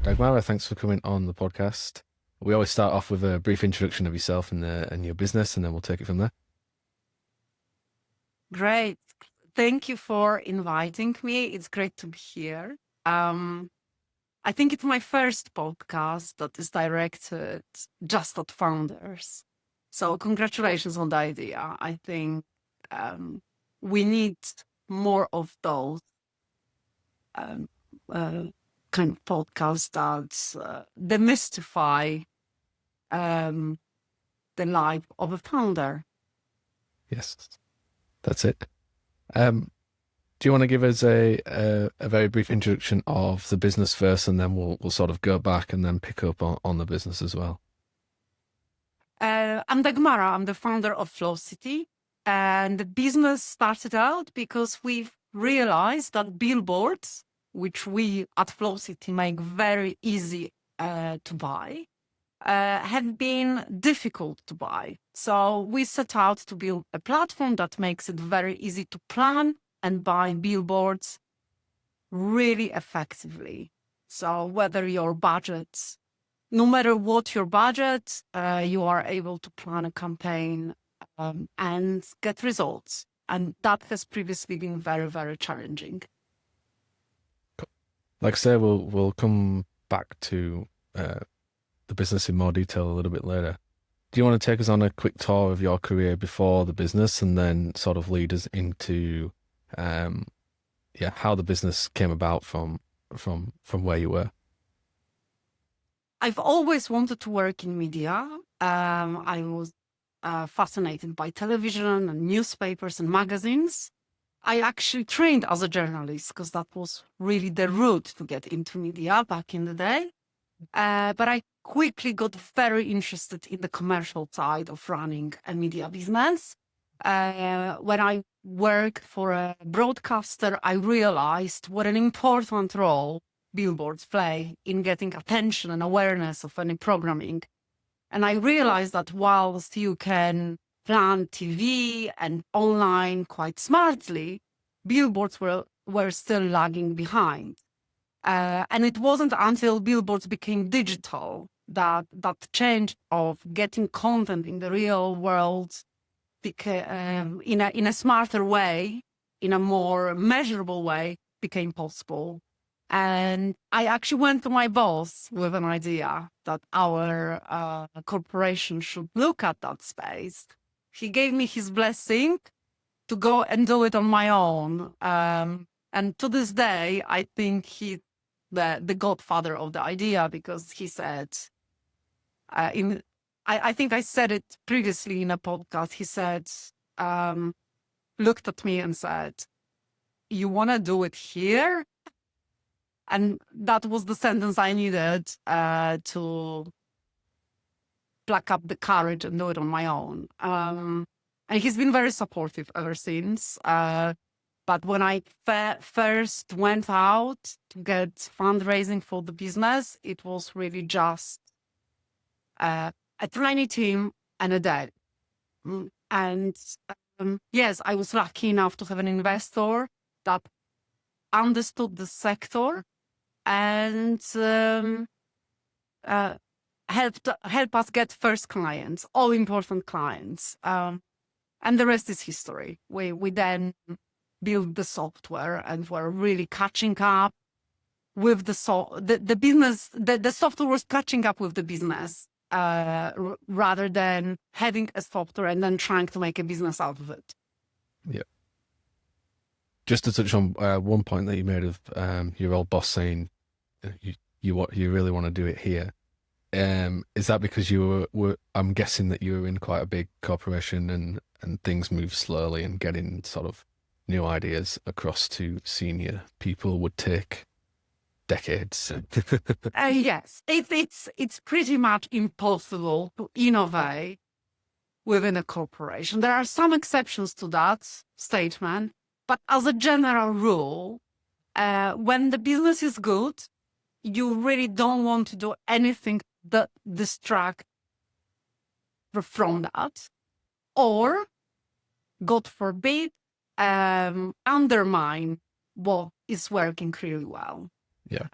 Dagmara, thanks for coming on the podcast. We always start off with a brief introduction of yourself and your business, and then we'll take it from there. Great. Thank you for inviting me. It's great to be here. Um, I think it's my first podcast that is directed just at founders. So congratulations on the idea. I think we need more of those um, uh, kind of podcasts that demystify the life of a founder. Yes, that's it. Do you want to give us a very brief introduction of the business first, and then we'll sort of go back and then pick up on the business as well? I'm Dagmara. I'm the founder of FlowCity. And the business started out because we've realized that billboards, which we at FlowCity make very easy to buy, have been difficult to buy. So we set out to build a platform that makes it very easy to plan and buy billboards really effectively. So whether your budget, no matter what your budget, you are able to plan a campaign and get results. And that has previously been very, very challenging. Like I say, we'll come back to the business in more detail a little bit later. Do you want to take us on a quick tour of your career before the business, and then sort of lead us into how the business came about from where you were? I've always wanted to work in media. I was fascinated by television and newspapers and magazines. I actually trained as a journalist because that was really the route to get into media back in the day. But I quickly got very interested in the commercial side of running a media business. When I worked for a broadcaster, I realized what an important role billboards play in getting attention and awareness of any programming. And I realized that whilst you can plan TV and online quite smartly, billboards were still lagging behind. And it wasn't until billboards became digital that change of getting content in the real world in a smarter way, in a more measurable way, became possible. And I actually went to my boss with an idea that our corporation should look at that space. He gave me his blessing to go and do it on my own. And to this day, I think he's the godfather of the idea, because he said, I think I said it previously in a podcast, he said, looked at me and said, "You want to do it here?" And that was the sentence I needed to pluck up the courage and do it on my own. And he's been very supportive ever since. But when I first went out to get fundraising for the business, it was really just a tiny team and a dad. And yes, I was lucky enough to have an investor that understood the sector and help us get first clients, all important clients. And the rest is history. We then built the software and were really catching up with the business. The software was catching up with the business rather than having a software and then trying to make a business out of it. Yeah. Just to touch on one point that you made of your old boss saying you really want to do it here. Is that because you were I'm guessing that you were in quite a big corporation and things move slowly, and getting sort of new ideas across to senior people would take decades. Yes, it's pretty much impossible to innovate within a corporation. There are some exceptions to that statement, but as a general rule, when the business is good, you really don't want to do anything that distract from that, or, God forbid, undermine what is working really well. Yeah.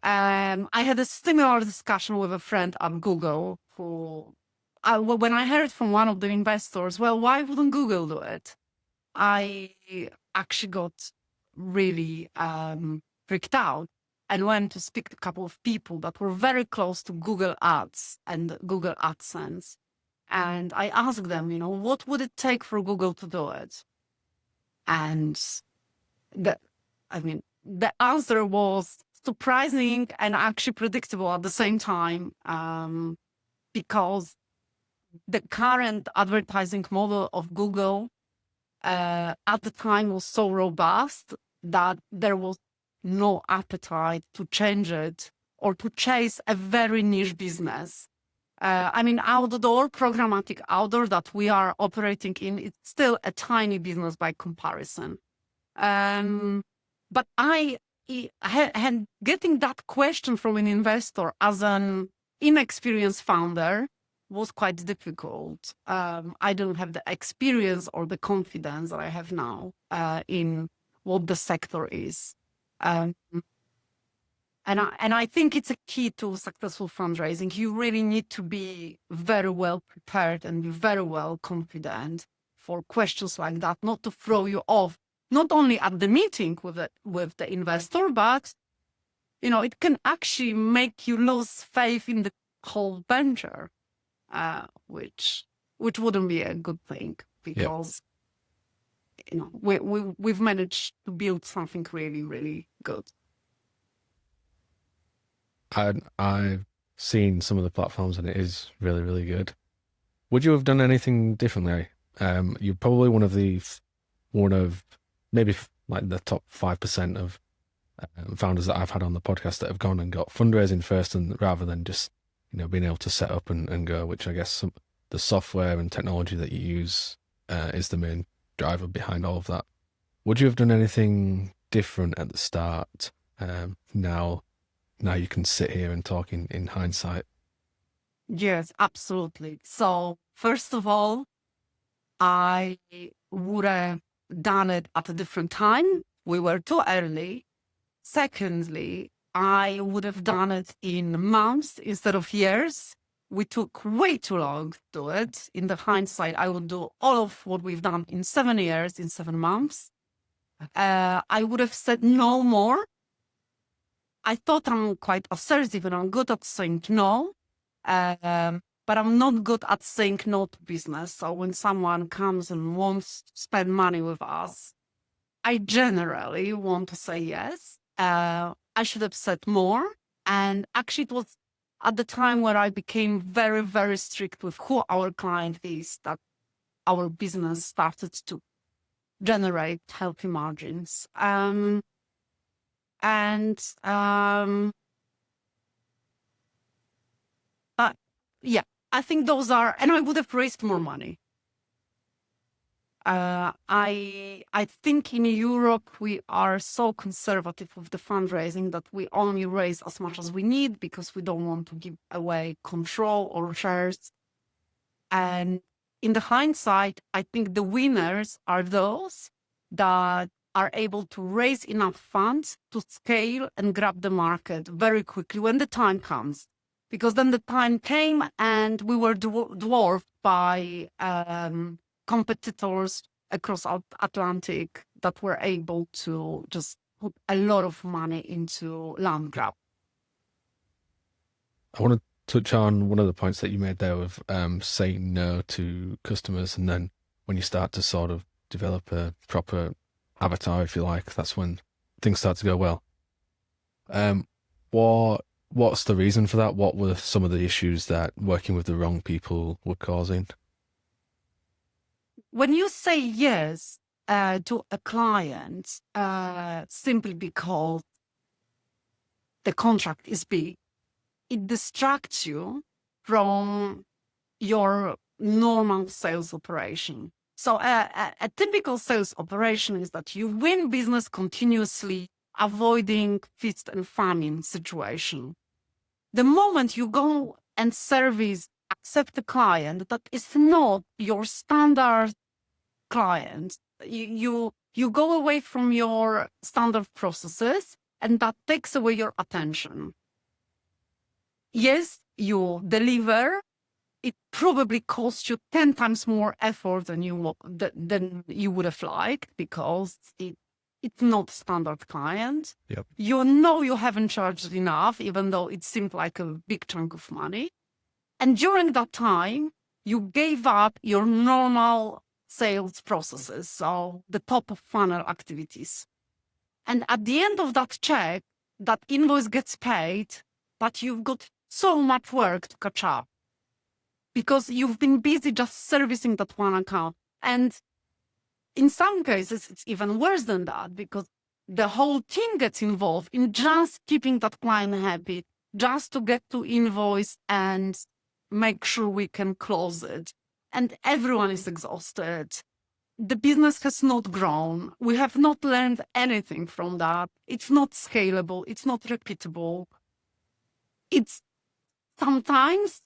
I had a similar discussion with a friend at Google when I heard from one of the investors, well, why wouldn't Google do it? I actually got really freaked out and went to speak to a couple of people that were very close to Google Ads and Google AdSense. And I asked them, what would it take for Google to do it? And the answer was surprising and actually predictable at the same time, because the current advertising model of Google at the time was so robust that there was no appetite to change it or to chase a very niche business. Outdoor, programmatic outdoor that we are operating in, it's still a tiny business by comparison. But getting that question from an investor as an inexperienced founder was quite difficult. I don't have the experience or the confidence that I have now in what the sector is. And I think it's a key to successful fundraising. You really need to be very well prepared and be very well confident for questions like that, not to throw you off, not only at the meeting with the investor, but it can actually make you lose faith in the whole venture, which wouldn't be a good thing, because we've managed to build something really, really good. I've seen some of the platforms and it is really, really good. Would you have done anything differently? You're probably one of maybe like the top 5% of founders that I've had on the podcast that have gone and got fundraising first, and rather than just being able to set up and go, which I guess the software and technology that you use is the main driver behind all of that. Would you have done anything different at the start? Now you can sit here and talk in hindsight. Yes, absolutely. So first of all, I would have done it at a different time. We were too early. Secondly, I would have done it in months instead of years. We took way too long to do it. In the hindsight, I would do all of what we've done in 7 years, in 7 months. I would have said no more. I thought I'm quite assertive and I'm good at saying no, but I'm not good at saying no to business. So when someone comes and wants to spend money with us, I generally want to say yes. I should have said more. And actually, it was at the time where I became very, very strict with who our client is, that our business started to generate healthy margins. I think those are, and I would have raised more money. I think in Europe, we are so conservative with the fundraising that we only raise as much as we need because we don't want to give away control or shares. And in the hindsight, I think the winners are those that are able to raise enough funds to scale and grab the market very quickly when the time comes. Because then the time came and we were dwarfed by competitors across Atlantic that were able to just put a lot of money into land grab. I want to touch on one of the points that you made there of saying no to customers, and then when you start to sort of develop a proper avatar, if you like, that's when things start to go well. What's the reason for that? What were some of the issues that working with the wrong people were causing? When you say yes to a client simply because the contract is big, it distracts you from your normal sales operation. So a typical sales operation is that you win business continuously, avoiding feast and famine situation. The moment you go and accept a client that is not your standard client, you go away from your standard processes and that takes away your attention. Yes, you deliver. It probably costs you 10 times more effort than you would have liked, because it's not standard client. Yep. You know you haven't charged enough, even though it seemed like a big chunk of money. And during that time, you gave up your normal sales processes, so the top of funnel activities. And at the end of that check, that invoice gets paid, but you've got so much work to catch up because you've been busy just servicing that one account. And in some cases, it's even worse than that, because the whole team gets involved in just keeping that client happy, just to get to invoice and make sure we can close it. And everyone is exhausted. The business has not grown. We have not learned anything from that. It's not scalable. It's not repeatable. It's sometimes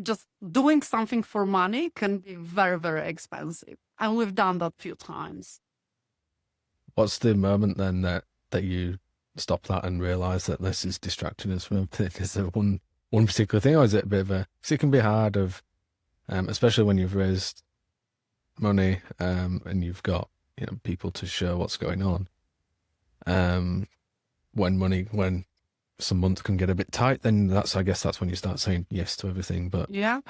just doing something for money can be very, very expensive. And we've done that a few times. What's the moment then that you stop that and realize that this is distracting us from everything? Is there one particular thing, or is it a bit of a... So it can be hard especially when you've raised money and you've got people to show what's going on. When some months can get a bit tight, then I guess that's when you start saying yes to everything. But yeah,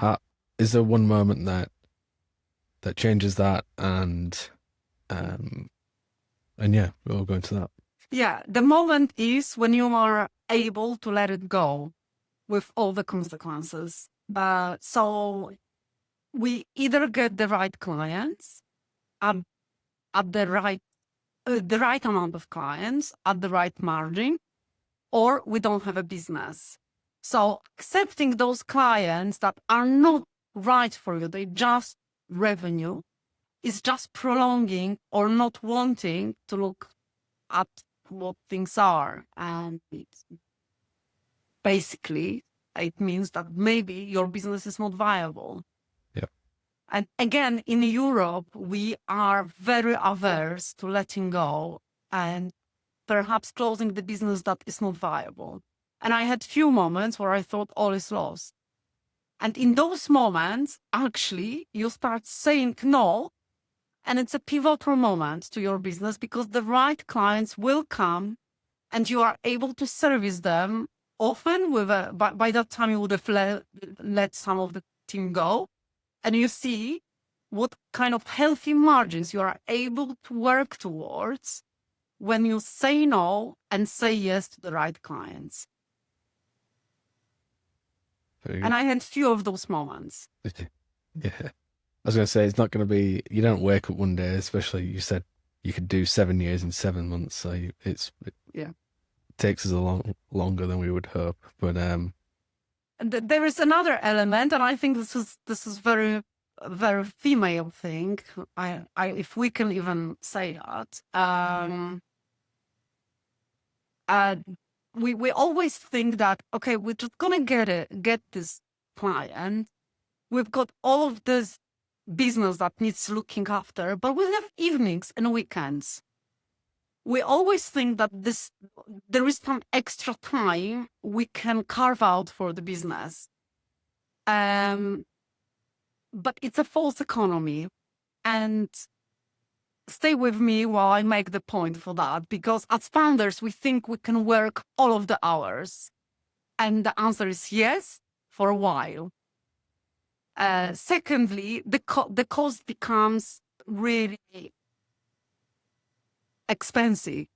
is there one moment that changes that? And yeah, we'll go into that. Yeah, the moment is when you are able to let it go with all the consequences. So we either get the right clients at the right amount of clients at the right margin, or we don't have a business. So accepting those clients that are not right for you, they just revenue, is just prolonging or not wanting to look at what things are. And basically, it means that maybe your business is not viable. Yep. And again, in Europe, we are very averse to letting go and perhaps closing the business that is not viable. And I had few moments where I thought all is lost. And in those moments, actually, you start saying no. And it's a pivotal moment to your business, because the right clients will come and you are able to service them, often with by that time you would have let some of the team go. And you see what kind of healthy margins you are able to work towards when you say no and say yes to the right clients. And I had few of those moments. Yeah. I was going to say, it's not going to be, you don't wake up one day, especially you said you could do 7 years in 7 months. So it takes us longer than we would hope. But and there is another element, and I think this is very, very female thing. If we can even say that. We always think that, okay, we're just gonna get this client. We've got all of this business that needs looking after, but we'll have evenings and weekends. We always think that there is some extra time we can carve out for the business. But it's a false economy. And stay with me while I make the point for that, because as founders, we think we can work all of the hours. And the answer is yes, for a while. Secondly, the cost becomes really expensive,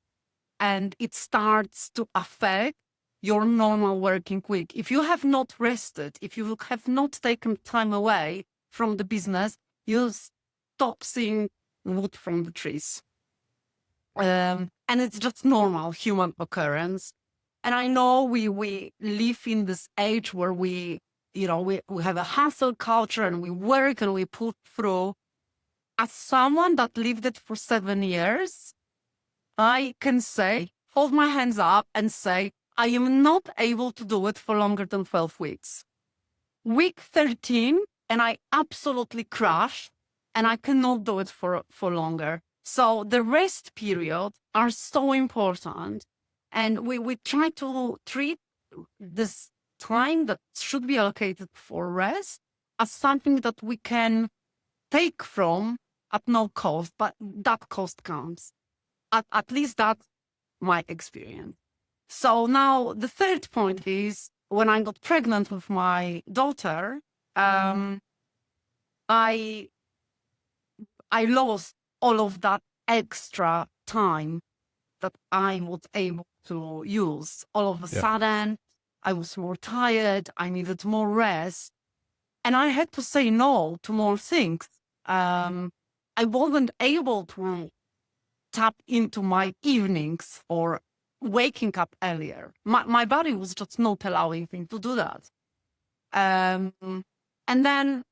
and it starts to affect your normal working week. If you have not rested, if you have not taken time away from the business, you'll stop seeing wood from the trees. And it's just normal human occurrence. And I know we live in this age where we have a hustle culture and we work and we put through. As someone that lived it for 7 years, I can say, hold my hands up and say, I am not able to do it for longer than 12 weeks. Week 13, and I absolutely crash, and I cannot do it for longer. So the rest period are so important. And we try to treat this time that should be allocated for rest as something that we can take from at no cost, but that cost counts. At least that's my experience. So now the third point is when I got pregnant with my daughter, I lost all of that extra time that I was able to use. All of a sudden, I was more tired. I needed more rest. And I had to say no to more things. I wasn't able to tap into my evenings or waking up earlier. My body was just not allowing me to do that. And then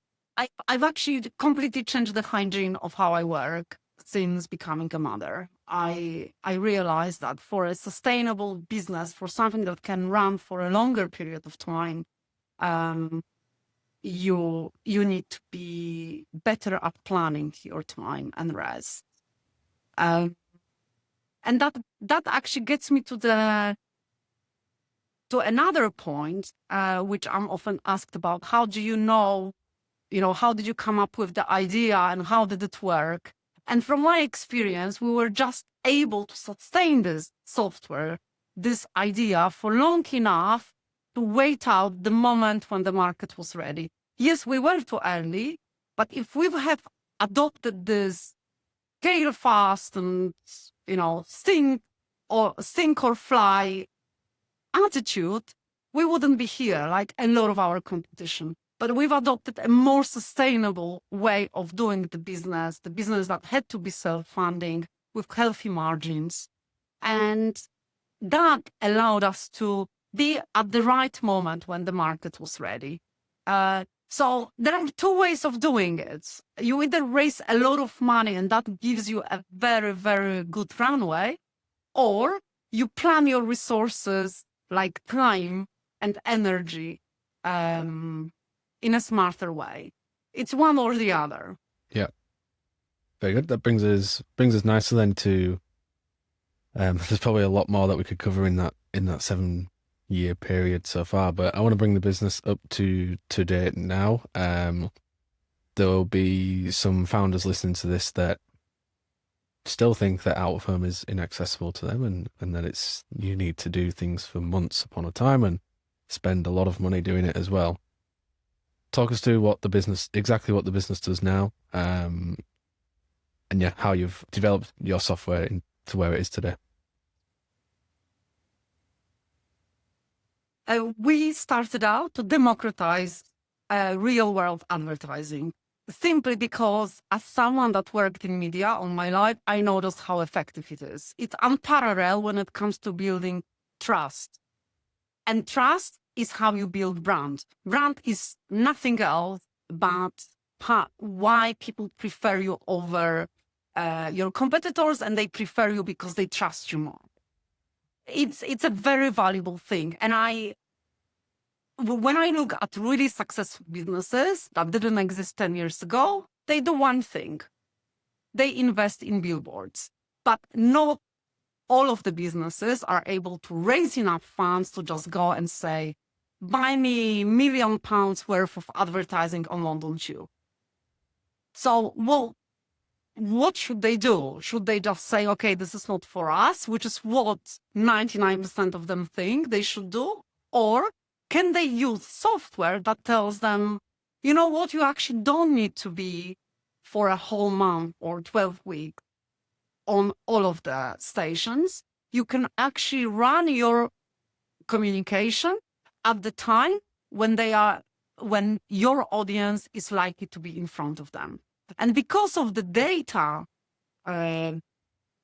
I've actually completely changed the hygiene of how I work since becoming a mother. I realized that for a sustainable business, for something that can run for a longer period of time, you need to be better at planning your time and rest. And that actually gets me to another point, which I'm often asked about. How do you know, how did you come up with the idea and how did it work? And from my experience, we were just able to sustain this software, this idea for long enough to wait out the moment when the market was ready. Yes, we were too early, but if we have adopted this scale fast and, sink or fly attitude, we wouldn't be here like a lot of our competition. But we've adopted a more sustainable way of doing the business that had to be self-funding with healthy margins. And that allowed us to be at the right moment when the market was ready. So there are two ways of doing it. You either raise a lot of money and that gives you a very, very good runway, or you plan your resources like time and energy in a smarter way. It's one or the other. Yeah. Very good. That brings us nicely then to there's probably a lot more that we could cover in that 7-year period so far, but I want to bring the business up to date now. There will be some founders listening to this that still think that out of home is inaccessible to them, and that you need to do things for months upon a time and spend a lot of money doing it as well. Talk us through exactly what the business does now, and how you've developed your software to where it is today. We started out to democratize real world advertising, simply because as someone that worked in media all my life, I noticed how effective it is. It's unparalleled when it comes to building trust. And trust is how you build brand. Brand is nothing else but why people prefer you over your competitors, and they prefer you because they trust you more. It's a very valuable thing. And when I look at really successful businesses that didn't exist 10 years ago, they do one thing. They invest in billboards. But not all of the businesses are able to raise enough funds to just go and say, buy me £1 million worth of advertising on London Tube. So, what should they do? Should they just say, okay, this is not for us, which is what 99% of them think they should do? Or can they use software that tells them, you know what, you actually don't need to be for a whole month or 12 weeks on all of the stations. You can actually run your communication at the time when your audience is likely to be in front of them. And because of the data,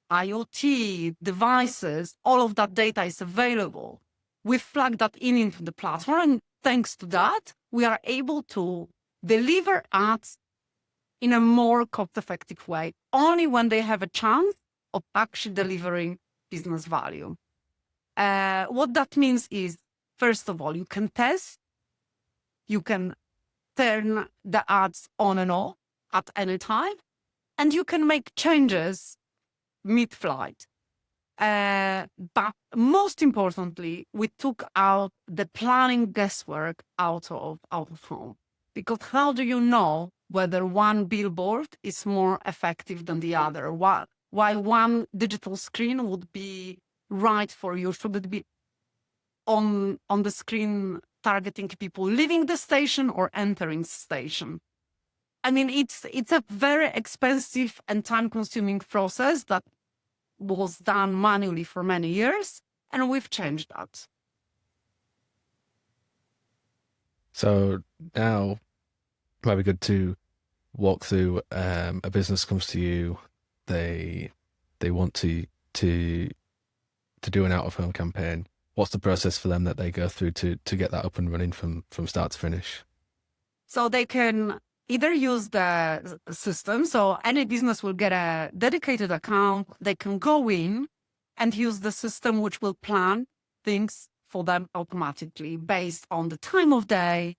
IoT, devices, all of that data is available. We plug that into the platform, and thanks to that, we are able to deliver ads in a more cost-effective way, only when they have a chance of actually delivering business value. What that means is, first of all, you can test, you can turn the ads on and off at any time, and you can make changes mid-flight. But most importantly, we took out the planning guesswork out of home. Because how do you know whether one billboard is more effective than the other? Why one digital screen would be right for you? Should it be on the screen targeting people leaving the station or entering station? I mean, it's a very expensive and time-consuming process that was done manually for many years, and we've changed that. So now it might be good to walk through a business comes to you, they want to do an out of home campaign. What's the process for them that they go through to get that up and running from start to finish? So they can either use the system, so any business will get a dedicated account. They can go in and use the system, which will plan things for them automatically based on the time of day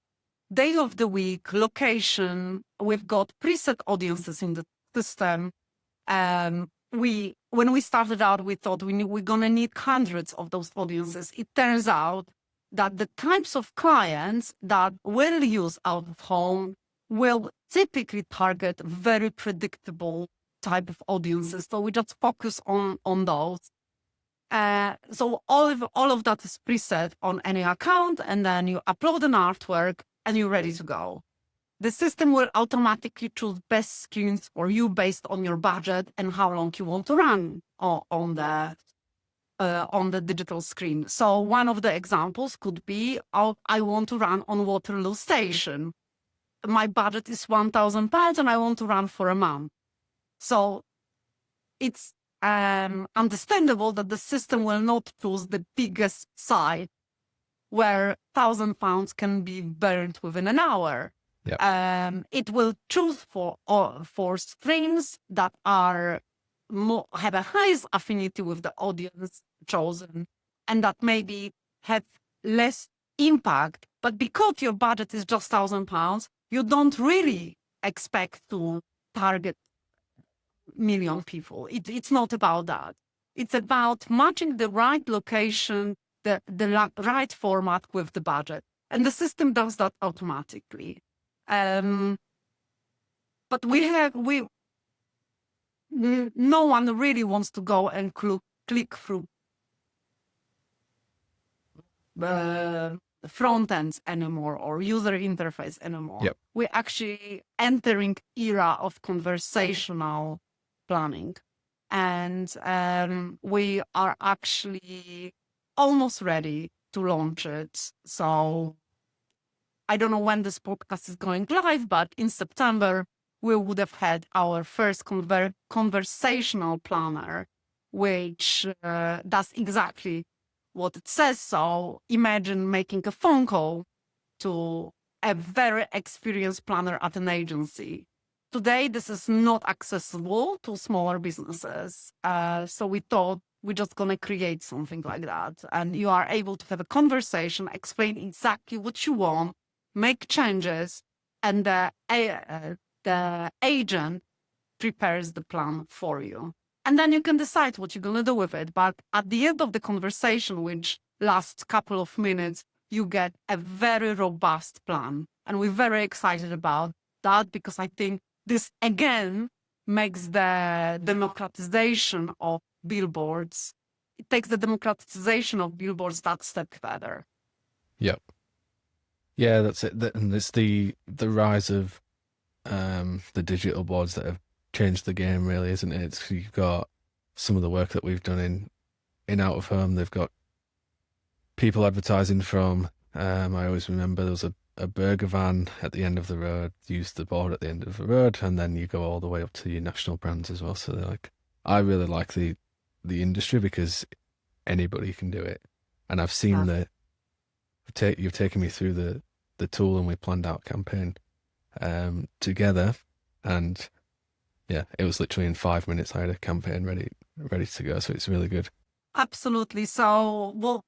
of the week, location. We've got preset audiences in the system. When we started out, we thought we're going to need hundreds of those audiences. It turns out that the types of clients that will use out of home will typically target very predictable type of audiences. So we just focus on those. So all of that is preset on any account, and then you upload an artwork and you're ready to go. The system will automatically choose best screens for you based on your budget and how long you want to run on the digital screen. So one of the examples could be, I want to run on Waterloo Station. My budget is £1,000 and I want to run for a month. So it's understandable that the system will not choose the biggest site where £1,000 can be burned within an hour. Yep. It will choose for screens that are have a highest affinity with the audience chosen, and that maybe have less impact. But because your budget is just £1,000, you don't really expect to target million people. It's not about that. It's about matching the right location, the right format with the budget, and the system does that automatically. But no one really wants to go and click through front ends anymore or user interface anymore. Yep. We're actually entering era of conversational planning, and we are actually almost ready to launch it. So I don't know when this podcast is going live, but in September, we would have had our first conversational planner, which does exactly what it says. So imagine making a phone call to a very experienced planner at an agency. Today, this is not accessible to smaller businesses. So we thought we're just going to create something like that. And you are able to have a conversation, explain exactly what you want, make changes, and the agent prepares the plan for you. And then you can decide what you're going to do with it. But at the end of the conversation, which lasts a couple of minutes, you get a very robust plan. And we're very excited about that because I think this, again, makes the democratization of billboards. It takes the democratization of billboards that step further. Yep. Yeah, that's it. And it's the rise of the digital boards that have changed the game, really, isn't it? It's, you've got some of the work that we've done in out of home. They've got people advertising from. I always remember there was a burger van at the end of the road. Used the board at the end of the road, and then you go all the way up to your national brands as well. So they're like, I really like the industry because anybody can do it, and I've seen you've taken me through the tool, and we planned out a campaign together, and yeah, it was literally in 5 minutes I had a campaign ready to go. So it's really good. Absolutely. So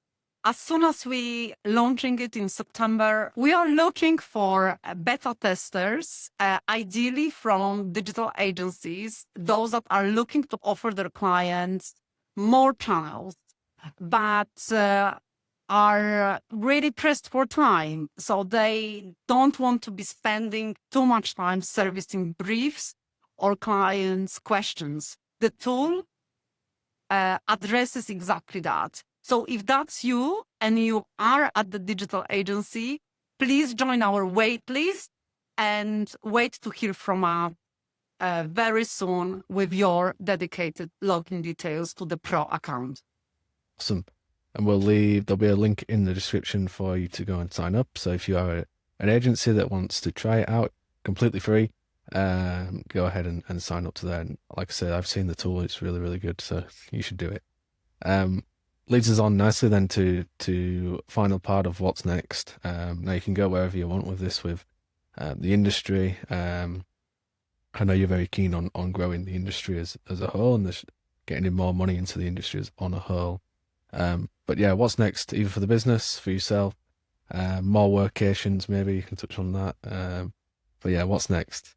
as soon as we launching it in September, we are looking for beta testers, ideally from digital agencies, those that are looking to offer their clients more channels, but are really pressed for time. So they don't want to be spending too much time servicing briefs or clients' questions. The tool addresses exactly that. So if that's you and you are at the digital agency, please join our wait list and wait to hear from us very soon with your dedicated login details to the pro account. Awesome. And there'll be a link in the description for you to go and sign up. So if you are an agency that wants to try it out completely free, go ahead and sign up to that. And like I said, I've seen the tool. It's really, really good. So you should do it. Leads us on nicely then to final part of what's next. Now you can go wherever you want with this, with the industry. I know you're very keen on growing the industry as a whole and getting in more money into the industry as on a whole. But yeah, what's next, either for the business, for yourself, more workations, maybe you can touch on that. But yeah, what's next?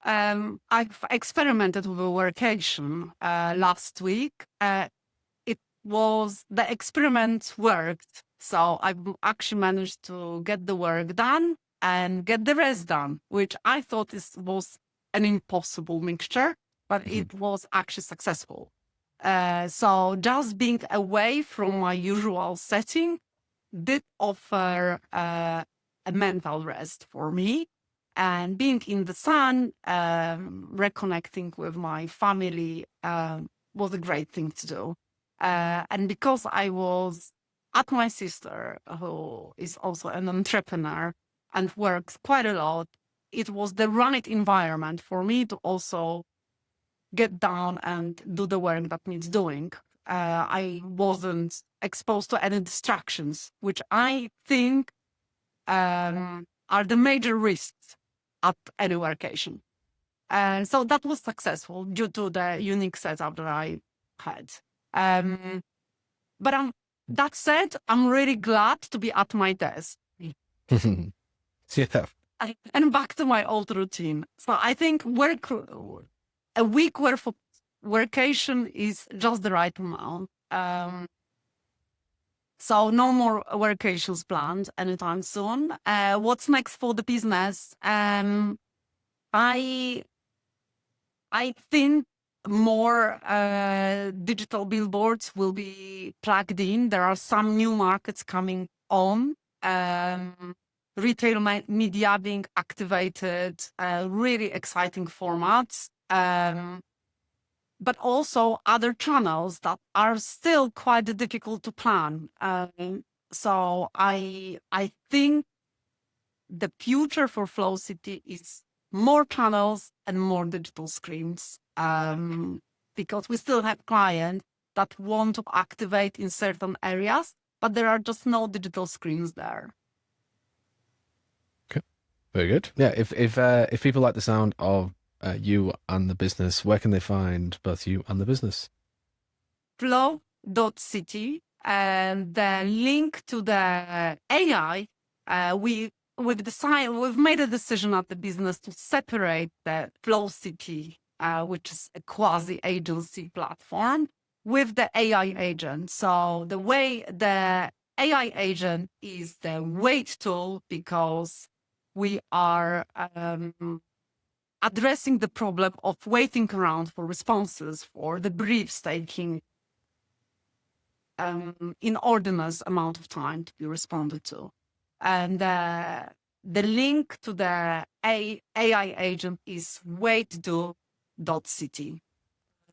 I've experimented with a workation last week. The experiment worked. So I actually managed to get the work done and get the rest done, which I thought was an impossible mixture, but it was actually successful. So just being away from my usual setting did offer a mental rest for me. And being in the sun, reconnecting with my family was a great thing to do. And because I was at my sister, who is also an entrepreneur and works quite a lot, it was the right environment for me to also get down and do the work that needs doing. I wasn't exposed to any distractions, which I think are the major risks at any workation. And so that was successful due to the unique setup that I had. But that said, I'm really glad to be at my desk. Yeah. And back to my old routine. So I think a week worth of workation is just the right amount. So no more workations planned anytime soon. What's next for the business? I think more digital billboards will be plugged in. There are some new markets coming on. Retail media being activated, really exciting formats. But also other channels that are still quite difficult to plan. So I think the future for FlowCity is more channels and more digital screens, because we still have clients that want to activate in certain areas, but there are just no digital screens there. Okay, very good. Yeah, if people like the sound of you and the business, where can they find both you and the business? Flow.city, and the link to the AI, we've made a decision at the business to separate the FlowCity, which is a quasi-agency platform, with the AI agent. So the way the AI agent is the wait tool, because we are addressing the problem of waiting around for responses for the briefs taking inordinate amount of time to be responded to. And the link to the AI agent is WayToDo.city.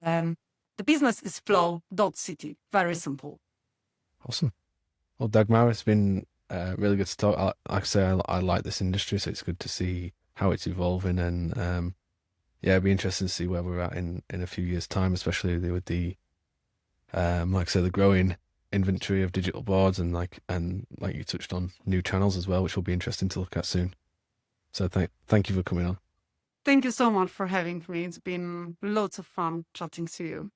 The business is Flow.city. Very simple. Awesome. Well, Dagmara, it's been really good to talk. Like I say, I like this industry, so it's good to see how it's evolving, and yeah, it'd be interesting to see where we're at in a few years' time, especially with the like I say, the growing inventory of digital boards, and like you touched on, new channels as well, which will be interesting to look at soon. So thank you for coming on. Thank you so much for having me. It's been lots of fun chatting to you.